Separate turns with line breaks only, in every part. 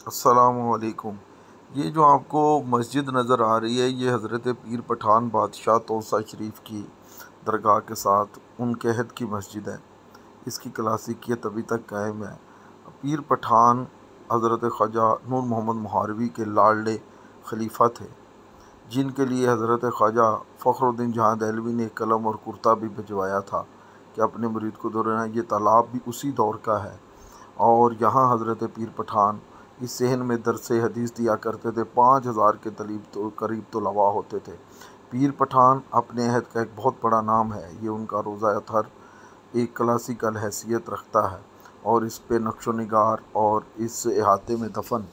अस्सलामुअलैकुम। ये जो आपको मस्जिद नज़र आ रही है, ये हज़रत पीर पठान बादशाह तौसा शरीफ की दरगाह के साथ उनके अहद की मस्जिद है। इसकी क्लासिकियत अभी तक कायम है। पीर पठान हज़रत ख्वाजा नूर मोहम्मद मुहारवी के लाडले खलीफा थे, जिनके लिए हज़रत ख्वाजा फ़खरुद्दीन जहाँ दहलवी ने कलम और कुर्ता भी भिजवाया था कि अपने मुरीद को दोहराना। ये तालाब भी उसी दौर का है और यहाँ हज़रत पीर पठान इस सहन में दरस हदीस दिया करते थे। 5,000 के करीब तलबा होते थे। पीर पठान अपने अहद का एक बहुत बड़ा नाम है। ये उनका रोज़ा अतहर एक क्लासिकल हैसियत रखता है और इस पे नक्शो निगार और इस अहाते में दफन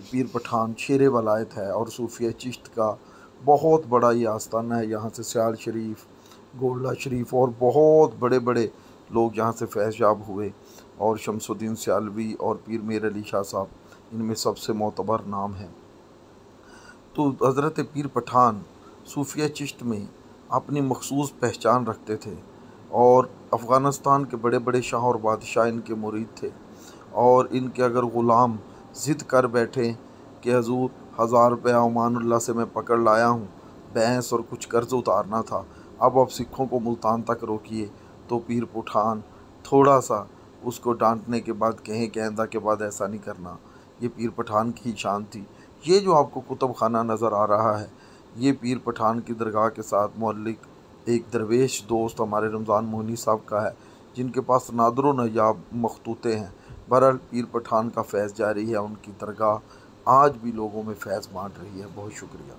पीर पठान शेर वलायत है और सूफिया चिश्त का बहुत बड़ा ये आस्थाना है। यहाँ से सियाल शरीफ, गोला शरीफ और बहुत बड़े बड़े लोग यहाँ से फैज़याब हुए और शमसुद्दीन सियालवी और पीर मीर अली शाह साहब इनमें सबसे मोतबर नाम है। तो हज़रत पीर पठान सूफिया चिश्त में अपनी मखसूस पहचान रखते थे और अफ़गानिस्तान के बड़े बड़े शाह और बादशाह इनके मुरीद थे और इनके अगर ग़ुलाम ज़िद कर बैठे कि हजूर 1000 रुपया अमानुल्लाह से मैं पकड़ लाया हूँ, भैंस और कुछ कर्ज़ उतारना था, अब आप सिखों को मुल्तान तक रोकिए, तो पीर पठान थोड़ा सा उसको डांटने के बाद कहें कि आइंदा के बाद ऐसा नहीं करना। ये पीर पठान की ही शान थी। ये जो आपको कुतुब खाना नज़र आ रहा है, ये पीर पठान की दरगाह के साथ मुअल्लिक एक दरवेश दोस्त हमारे रमज़ान मोहनी साहब का है, जिनके पास नादरो नायाब मखतूते हैं। बहरहाल पीर पठान का फैज़ जारी है, उनकी दरगाह आज भी लोगों में फैज़ बाँट रही है। बहुत शुक्रिया।